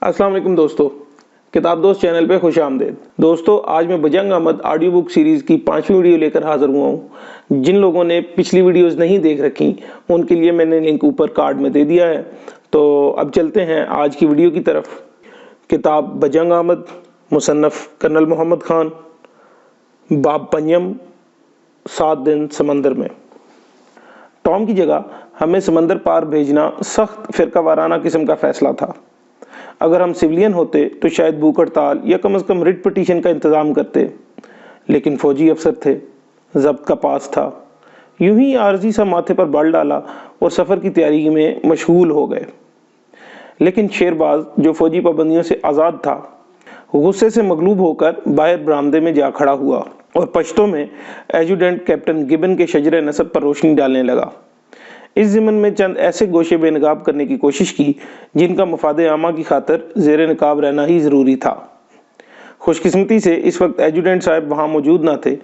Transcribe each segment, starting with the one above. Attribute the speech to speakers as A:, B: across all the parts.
A: अस्सलाम वालेकुम दोस्तों, किताब दोस्त चैनल पे खुश आमदेद। दोस्तों, आज मैं बजंग अहमद ऑडियो बुक सीरीज़ की 5वीं वीडियो लेकर हाज़िर हुआ हूँ। जिन लोगों ने पिछली वीडियोस नहीं देख रखी उनके लिए मैंने लिंक ऊपर कार्ड में दे दिया है। तो अब चलते हैं आज की वीडियो की तरफ। किताब बजंग अहमद, मुसन्नफ़ कर्नल मोहम्मद ख़ान, बाब पंजम, 7 दिन समंदर में। टॉम की जगह हमें समंदर पार भेजना सख्त फ़िरका वाराना किस्म का फ़ैसला था। अगर हम सिविलियन होते तो शायद भूख हड़ताल या कम से कम रिट पिटीशन का इंतज़ाम करते, लेकिन फ़ौजी अफसर थे, ज़ब्त का पास था। यूं ही आर्जी सा माथे पर बाल डाला और सफ़र की तैयारी में मशगूल हो गए। लेकिन शेरबाज, जो फ़ौजी पाबंदियों से आज़ाद था, गुस्से से मगलूब होकर बाहर बरामदे में जा खड़ा हुआ और पश्तों में एजुडेंट कैप्टन गिबन के शजरे नसब पर रोशनी डालने लगा। इस ज़िमन में चंद ऐसे गोशे बेनकाब करने की कोशिश की जिनका मफाद आमा की खातर ज़ेर नकाब रहना ही ज़रूरी था। खुशकिस्मती से इस वक्त एजुडेंट साहब वहाँ मौजूद ना थे,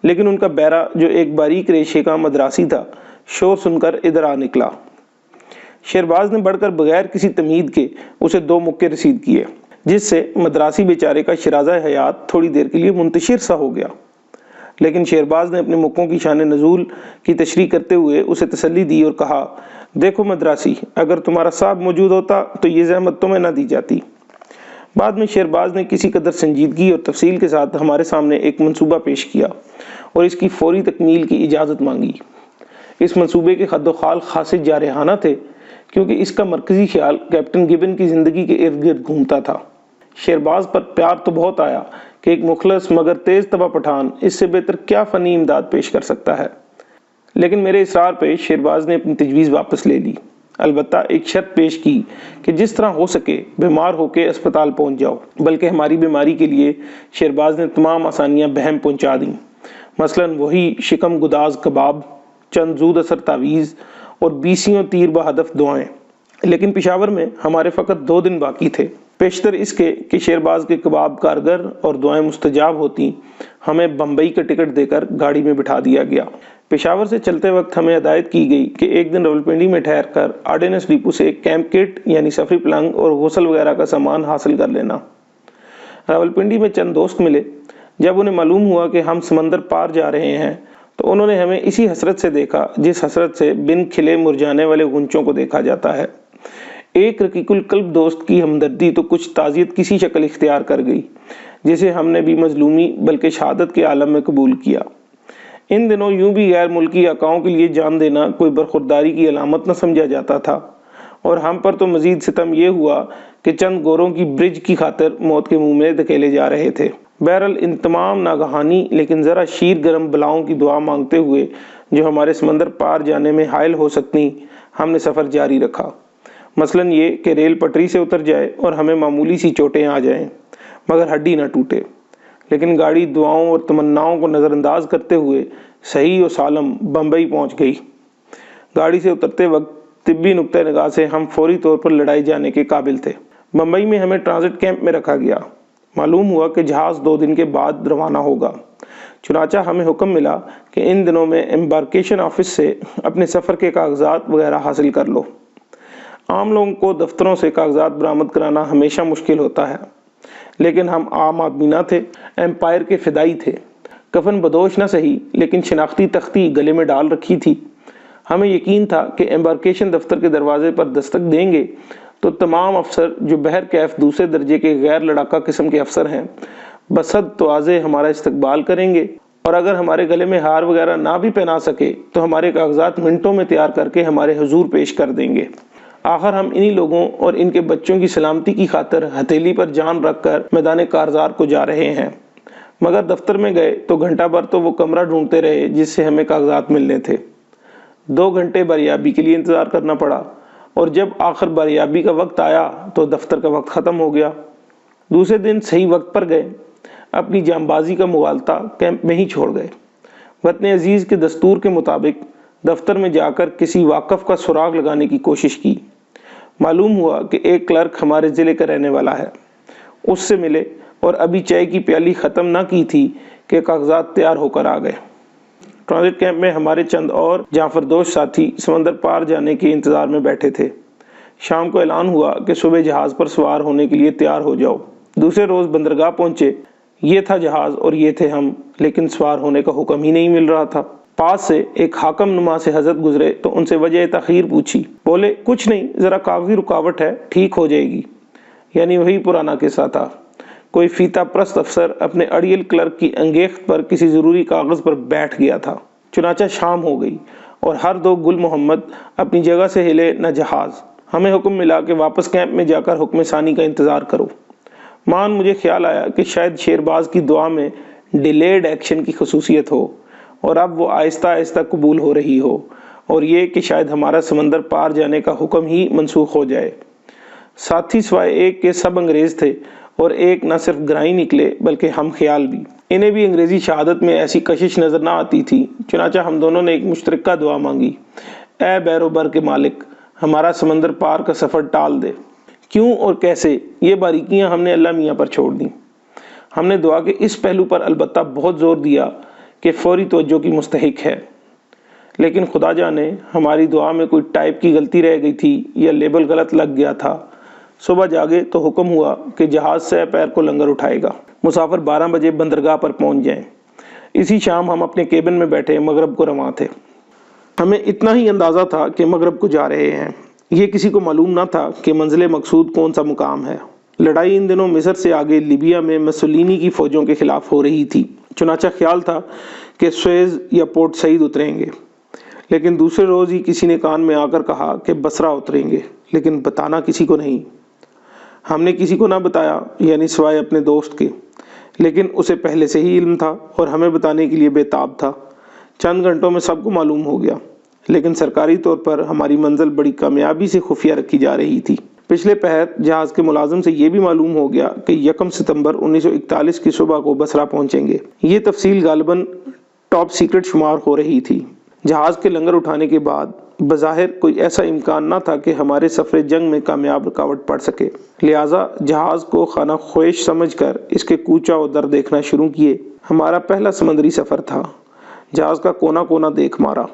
A: लेकिन उनका बैरा, जो एक बारीक रेशे का मदरासी था, शोर सुनकर इधर आ निकला। शेरबाज ने बढ़कर बगैर किसी तमीद के उसे 2 मुक्के रसीद किए, जिससे मदरासी बेचारे का शराज़ा हयात थोड़ी देर के लिए मुंतशिर सा हो गया। लेकिन शेरबाज ने अपने मुक्कों की शान नज़ूल की तशरीह करते हुए उसे तसल्ली दी और कहा, देखो मदरासी, अगर तुम्हारा साहब मौजूद होता तो ये ज़हमत तुम्हें ना दी जाती। बाद में शेरबाज ने किसी कदर संजीदगी और तफसील के साथ हमारे सामने एक मंसूबा पेश किया और इसकी फौरी तकमील की इजाज़त मांगी। इस मंसूबे के खद्दोखाल खासे जारहाना थे, क्योंकि इसका मरकज़ी ख्याल कैप्टन गिबन की ज़िंदगी के इर्द गिर्द घूमता था। शेरबाज पर प्यार तो बहुत आया कि एक मुखलस मगर तेज़ तबा पठान इससे बेहतर क्या फ़नी इमदाद पेश कर सकता है। लेकिन मेरे इसरार पे शेरबाज ने अपनी तजवीज़ वापस ले ली। अलबत्ता एक शर्त पेश की कि जिस तरह हो सके बीमार होकर अस्पताल पहुंच जाओ। बल्कि हमारी बीमारी के लिए शेरबाज ने तमाम आसानियां बहम पहुंचा दी। मसलन वही शिकम गुदाज कबाब, चंद जूद असर तावीज़ और 20 तीर बहदफ दुआएं। लेकिन पेशावर में हमारे फ़कत 2 दिन बाकी थे। पेशतर इसके कि शेरबाज के कबाब कारगर और दुआएं मुस्तजाब होती, हमें बम्बई का टिकट देकर गाड़ी में बिठा दिया गया। पेशावर से चलते वक्त हमें हिदायत की गई कि एक दिन रावलपिंडी में ठहर कर आर्डिनेंस डिपो से कैंप किट यानी सफरी पलंग और गौसल वगैरह का सामान हासिल कर लेना। रावलपिंडी में चंद दोस्त मिले। जब उन्हें मालूम हुआ कि हम समंदर पार जा रहे हैं तो उन्होंने हमें इसी हसरत से देखा जिस हसरत से बिन खिले मुरझाने वाले गुंचों को देखा जाता है। एक रकीकुल कल्ब दोस्त की हमदर्दी तो कुछ ताज़ियत किसी शक्ल इख्तियार कर गई, जिसे हमने भी मजलूमी बल्कि शहादत के आलम में कबूल किया। इन दिनों यूं भी गैर मुल्की आकाओं के लिए जान देना कोई बरखुरदारी की अलामत न समझा जाता था, और हम पर तो मजीद सितम ये हुआ कि चंद गोरों की ब्रिज की खातिर मौत के मुंह में धकेले जा रहे थे। बहरहाल इन तमाम नागहानी लेकिन ज़रा शीर गर्म बलाओं की दुआ मांगते हुए जो हमारे समंदर पार जाने में हायल हो सकती, हमने सफ़र जारी रखा। मसलन ये कि रेल पटरी से उतर जाए और हमें मामूली सी चोटें आ जाएं, मगर हड्डी ना टूटे। लेकिन गाड़ी दुआओं और तमन्नाओं को नज़रअंदाज करते हुए सही और सालम बम्बई पहुंच गई। गाड़ी से उतरते वक्त तिब्बी नुक्ते निगाह से हम फौरी तौर पर लड़ाई जाने के काबिल थे। बम्बई में हमें ट्रांजिट कैंप में रखा गया। मालूम हुआ कि जहाज़ 2 दिन के बाद रवाना होगा। चुनाचा हमें हुक्म मिला कि इन दिनों में एम्बार्केशन ऑफिस से अपने सफ़र के कागजात वगैरह हासिल कर लो। आम लोगों को दफ्तरों से कागजात बरामद कराना हमेशा मुश्किल होता है, लेकिन हम आम आदमी ना थे, एम्पायर के फिदाई थे। कफन बदोश ना सही, लेकिन शिनाख्ती तख्ती गले में डाल रखी थी। हमें यकीन था कि एम्बार्केशन दफ्तर के दरवाजे पर दस्तक देंगे तो तमाम अफसर जो बहर कैफ दूसरे दर्जे के गैर लड़ाका किस्म के अफसर हैं, बसद तवाज़े हमारा इस्तकबाल करेंगे, और अगर हमारे गले में हार वगैरह ना भी पहना सके तो हमारे कागजात मिनटों में तैयार करके हमारे हुजूर पेश कर देंगे। आखिर हम इन्हीं लोगों और इनके बच्चों की सलामती की खातिर हथेली पर जान रखकर मैदान कारजार को जा रहे हैं। मगर दफ्तर में गए तो घंटा भर तो वो कमरा ढूंढते रहे जिससे हमें कागजात मिलने थे। 2 घंटे बारियाबी के लिए इंतज़ार करना पड़ा, और जब आखिर बारियाबी का वक्त आया तो दफ्तर का वक्त ख़त्म हो गया। दूसरे दिन सही वक्त पर गए, अपनी जांबाजी का मुगालता कैंप में ही छोड़ गए। वतन अजीज़ के दस्तूर के मुताबिक दफ्तर में जाकर किसी वाकफ़ का सुराग लगाने की कोशिश की। मालूम हुआ कि एक क्लर्क हमारे ज़िले का रहने वाला है। उससे मिले और अभी चाय की प्याली ख़त्म ना की थी कि कागजात तैयार होकर आ गए। ट्रांजिट कैंप में हमारे चंद और जाफरदोश साथी समंदर पार जाने के इंतज़ार में बैठे थे। شام کو اعلان ہوا کہ صبح جہاز پر سوار ہونے کے لیے تیار ہو جاؤ۔ دوسرے روز بندرگاہ پہنچے، یہ تھا جہاز اور یہ تھے ہم، لیکن سوار ہونے کا حکم ہی نہیں مل رہا تھا۔ پاس سے ایک حاکم نما سے حضرت گزرے تو ان سے وجہ تاخیر پوچھی۔ بولے کچھ نہیں، ذرا کاغذی رکاوٹ ہے، ٹھیک ہو جائے گی۔ یعنی وہی پرانا قصہ تھا، کوئی فیتا پرست افسر اپنے اڑیل کلرک کی انگیخت پر کسی ضروری کاغذ پر بیٹھ گیا تھا۔ چنانچہ شام ہو گئی اور ہر دو گل محمد اپنی جگہ سے ہلے نہ جہاز۔ ہمیں حکم ملا کہ واپس کیمپ میں جا کر حکم ثانی کا انتظار کرو۔ مان مجھے خیال آیا کہ شاید شیرباز کی دعا میں ڈیلیڈ ایکشن کی خصوصیت ہو اور اب وہ آہستہ آہستہ قبول ہو رہی ہو، اور یہ کہ شاید ہمارا سمندر پار جانے کا حکم ہی منسوخ ہو جائے۔ ساتھی سوائے ایک کے سب انگریز تھے، اور ایک نہ صرف گرائی نکلے بلکہ ہم خیال بھی۔ انہیں بھی انگریزی شہادت میں ایسی کشش نظر نہ آتی تھی، چنانچہ ہم دونوں نے ایک مشترکہ دعا مانگی، اے بیر و بر کے مالک، ہمارا سمندر پار کا سفر ٹال دے۔ کیوں اور کیسے، یہ باریکیاں ہم نے اللہ میاں پر چھوڑ دیں۔ ہم نے دعا کے اس پہلو پر البتہ بہت زور دیا کہ فوری توجہ کی مستحق ہے، لیکن خدا جانے ہماری دعا میں کوئی ٹائپ کی غلطی رہ گئی تھی یا لیبل غلط لگ گیا تھا۔ صبح جاگے تو حکم ہوا کہ جہاز سے پیر کو لنگر اٹھائے گا، مسافر 12 بجے بندرگاہ پر پہنچ جائیں۔ اسی شام ہم اپنے کیبن میں بیٹھے مغرب کو رواں تھے۔ ہمیں اتنا ہی اندازہ تھا کہ مغرب کو جا رہے ہیں، یہ کسی کو معلوم نہ تھا کہ منزل مقصود کون سا مقام ہے۔ لڑائی ان دنوں مصر سے آگے لیبیا میں مسولینی کی فوجوں کے خلاف ہو رہی تھی، چنانچہ خیال تھا کہ سویز یا پورٹ سعید اتریں گے، لیکن دوسرے روز ہی کسی نے کان میں آ کر کہا کہ بصرہ اتریں گے، لیکن بتانا کسی کو نہیں۔ ہم نے کسی کو نہ بتایا، یعنی سوائے اپنے دوست کے، لیکن اسے پہلے سے ہی علم تھا اور ہمیں بتانے کے لیے بے تاب تھا۔ چند گھنٹوں میں سب کو معلوم ہو گیا، لیکن سرکاری طور پر ہماری منزل بڑی کامیابی سے خفیہ رکھی جا رہی تھی۔ پچھلے پہر جہاز کے ملازم سے یہ بھی معلوم ہو گیا کہ 1 ستمبر 1941 کی صبح کو بصرہ پہنچیں گے۔ یہ تفصیل غالباً ٹاپ سیکرٹ شمار ہو رہی تھی۔ جہاز کے لنگر اٹھانے کے بعد بظاہر کوئی ایسا امکان نہ تھا کہ ہمارے سفر جنگ میں کامیاب رکاوٹ پڑ سکے، لہٰذا جہاز کو خانہ خویش سمجھ کر اس کے کوچہ و در دیکھنا شروع کیے۔ ہمارا پہلا سمندری سفر تھا، جہاز کا کونا کونا دیکھ مارا،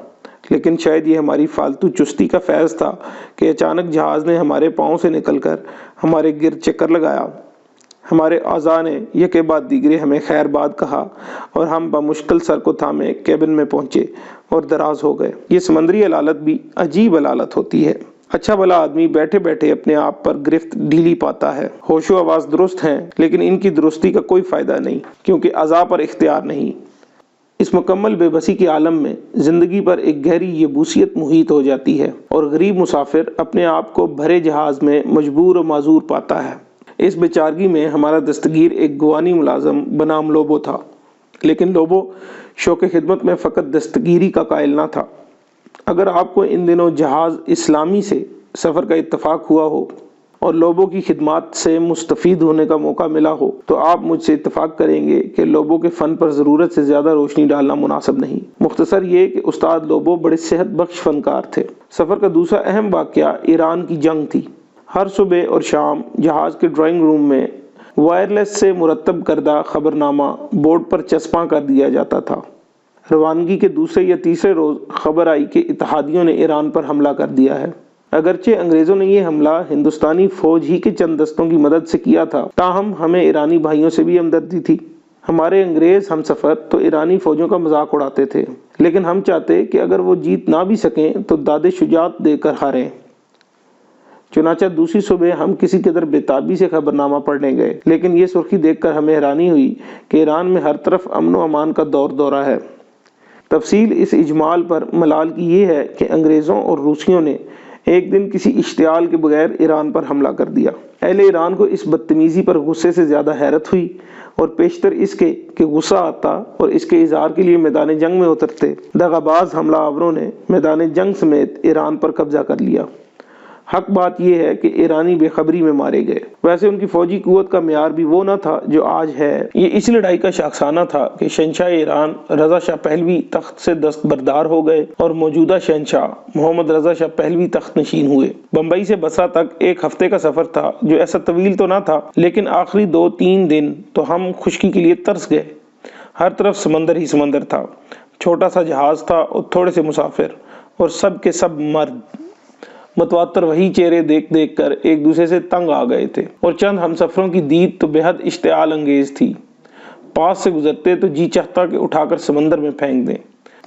A: لیکن شاید یہ ہماری فالتو چستی کا فیض تھا کہ اچانک جہاز نے ہمارے پاؤں سے نکل کر ہمارے گرد چکر لگایا۔ ہمارے اعضاء نے یکے بعد دیگرے ہمیں خیر باد کہا اور ہم بمشکل سر کو تھامے کیبن میں پہنچے اور دراز ہو گئے۔ یہ سمندری علالت بھی عجیب علالت ہوتی ہے۔ اچھا بھلا آدمی بیٹھے بیٹھے اپنے آپ پر گرفت ڈھیلی پاتا ہے۔ ہوش و آواز درست ہیں، لیکن ان کی درستی کا کوئی فائدہ نہیں، کیونکہ اعضاء پر اختیار نہیں۔ اس مکمل بے بسی کے عالم میں زندگی پر ایک گہری یبوسیت محیط ہو جاتی ہے، اور غریب مسافر اپنے آپ کو بھرے جہاز میں مجبور و معذور پاتا ہے۔ اس بیچارگی میں ہمارا دستگیر ایک گوانی ملازم بنام لوبو تھا، لیکن لوبو شوق خدمت میں فقط دستگیری کا قائل نہ تھا۔ اگر آپ کو ان دنوں جہاز اسلامی سے سفر کا اتفاق ہوا ہو اور لوبو کی خدمات سے مستفید ہونے کا موقع ملا ہو تو آپ مجھ سے اتفاق کریں گے کہ لوبو کے فن پر ضرورت سے زیادہ روشنی ڈالنا مناسب نہیں۔ مختصر یہ کہ استاد لوبو بڑے صحت بخش فنکار تھے۔ سفر کا دوسرا اہم واقعہ ایران کی جنگ تھی۔ ہر صبح اور شام جہاز کے ڈرائنگ روم میں وائرلیس سے مرتب کردہ خبرنامہ بورڈ پر چسپاں کر دیا جاتا تھا۔ روانگی کے دوسرے یا تیسرے روز خبر آئی کہ اتحادیوں نے ایران پر حملہ کر دیا ہے۔ اگرچہ انگریزوں نے یہ حملہ ہندوستانی فوج ہی کے چند دستوں کی مدد سے کیا تھا، تاہم ہمیں ایرانی بھائیوں سے بھی ہمدردی تھی۔ ہمارے انگریز ہم سفر تو ایرانی فوجوں کا مذاق اڑاتے تھے، لیکن ہم چاہتے کہ اگر وہ جیت نہ بھی سکیں تو داد شجاعت دے کر ہاریں۔ چنانچہ دوسری صبح ہم کسی قدر بےتابی سے خبرنامہ پڑھنے گئے، لیکن یہ سرخی دیکھ کر ہمیں حیرانی ہوئی کہ ایران میں ہر طرف امن و امان کا دور دورہ ہے۔ تفصیل اس اجمال پر ملال کی یہ ہے کہ انگریزوں اور روسیوں نے ایک دن کسی اشتعال کے بغیر ایران پر حملہ کر دیا۔ اہل ایران کو اس بدتمیزی پر غصے سے زیادہ حیرت ہوئی، اور پیشتر اس کے کہ غصہ آتا اور اس کے اظہار کے لیے میدان جنگ میں اترتے، دغاباز حملہ آوروں نے میدان جنگ سمیت ایران پر قبضہ کر لیا۔ حق بات یہ ہے کہ ایرانی بے خبری میں مارے گئے۔ ویسے ان کی فوجی قوت کا معیار بھی وہ نہ تھا جو آج ہے۔ یہ اس لڑائی کا شاخسانہ تھا کہ شہنشاہ ایران رضا شاہ پہلوی تخت سے دستبردار ہو گئے اور موجودہ شہنشاہ محمد رضا شاہ پہلوی تخت نشین ہوئے۔ بمبئی سے بصرہ تک ایک ہفتے کا سفر تھا، جو ایسا طویل تو نہ تھا، لیکن آخری 2-3 دن تو ہم خشکی کے لیے ترس گئے۔ ہر طرف سمندر ہی سمندر تھا، چھوٹا سا جہاز تھا اور تھوڑے سے مسافر، اور سب کے سب مرد۔ मतवातर वही चेहरे देख देख कर एक दूसरे से तंग आ गए थे और चंद हमसफरों की दीद तो बेहद इश्तियाल अंगेज थी। पास से गुजरते तो जी चाहता कि उठाकर समंदर में फेंक दें,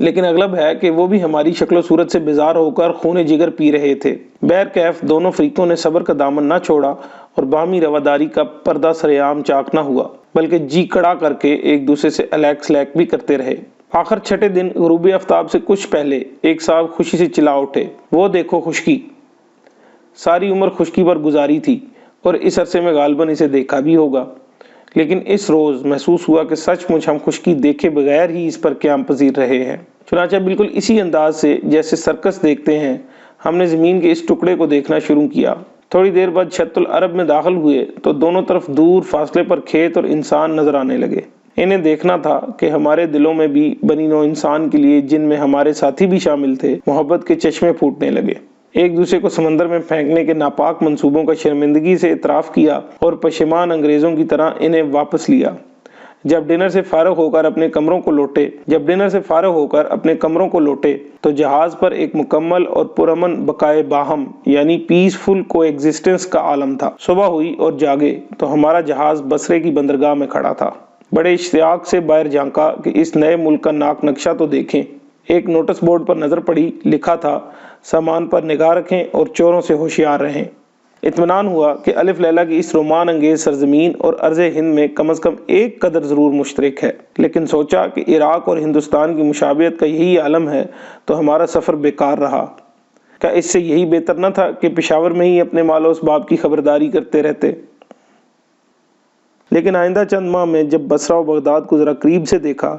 A: लेकिन अगलब है कि वो भी हमारी शक्ल सूरत से बेजार होकर खून जिगर पी रहे थे। बैरकैफ दोनों फरीकों ने सब्र का दामन न छोड़ा और बामी रवादारी का पर्दा सरेआम चाक न हुआ, बल्कि जी कड़ा करके एक दूसरे से अलैक सलैक भी करते रहे। आखिर छठे दिन गुरूब आफ्ताब से कुछ पहले एक साहब खुशी से चिल्ला उठे, वो देखो खुशकी। सारी उम्र खुशकी पर गुजारी थी और इस अरसे में गालबन इसे देखा भी होगा, लेकिन इस रोज महसूस हुआ कि सचमुच हम खुशकी देखे बगैर ही इस पर क़याम पजीर रहे हैं। चुनांचे बिल्कुल इसी अंदाज से जैसे सर्कस देखते हैं, हमने ज़मीन के इस टुकड़े को देखना शुरू किया। थोड़ी देर बाद शत्तुल अरब में दाखिल हुए तो दोनों तरफ दूर फासले पर खेत और इंसान नजर आने लगे। इन्हें देखना था कि हमारे दिलों में भी बनी नौ इंसान के लिए, जिनमें हमारे साथी भी शामिल थे, मोहब्बत के चश्मे फूटने लगे। एक दूसरे को समंदर में फेंकने के नापाक मंसूबों का शर्मिंदगी से इतराफ किया और पशेमान अंग्रेजों की तरह इन्हें वापस लिया। जब डिनर से फारग होकर अपने कमरों को लौटे तो जहाज पर एक मुकम्मल और पुरअमन बकाए बाहम यानी पीसफुल कोएग्जिस्टेंस का आलम था। सुबह हुई और जागे तो हमारा जहाज बसरे की बंदरगाह में खड़ा था। बड़े इश्तियाक से बाहर झांका कि इस नए मुल्क का नाक नक्शा तो देखें। एक नोटिस बोर्ड पर नजर पड़ी, लिखा था, सामान पर निगाह रखें और चोरों से होशियार रहें। इत्मीनान हुआ कि अलिफ लैला की इस रोमान अंगेज सरजमीन और अर्ज़ हिंद में कम अज़ कम एक कदर ज़रूर मुश्तरक है, लेकिन सोचा कि इराक और हिंदुस्तान की मुशाबियत का यही आलम है तो हमारा सफ़र बेकार रहा। क्या इससे यही बेहतर न था कि पेशावर में ही अपने मालो उसबाब की खबरदारी करते रहते? लेकिन आइंदा चंद माह में जब बसरा और बगदाद को ज़रा करीब से देखा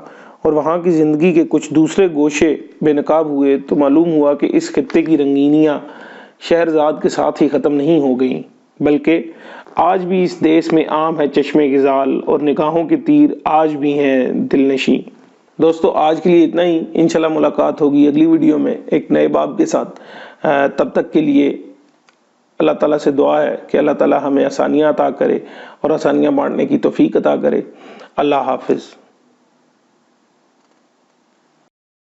A: और वहाँ की ज़िंदगी के कुछ दूसरे गोशे बेनकाब हुए तो मालूम हुआ कि इस खित्ते की रंगीनियाँ शहरजाद के साथ ही ख़त्म नहीं हो गईं, बल्कि आज भी इस देश में आम है चश्मे की जाल और निगाहों के तीर आज भी हैं दिलनशी। दोस्तों, आज के लिए इतना ही। इंशाल्लाह मुलाकात होगी अगली वीडियो में एक नए बाब के साथ। तब तक के लिए अल्लाह ताला से दुआ है कि अल्लाह ताला हमें आसानियाँ अता करे और आसानियाँ बांटने की तौफीक अता करे। अल्लाह हाफिज़।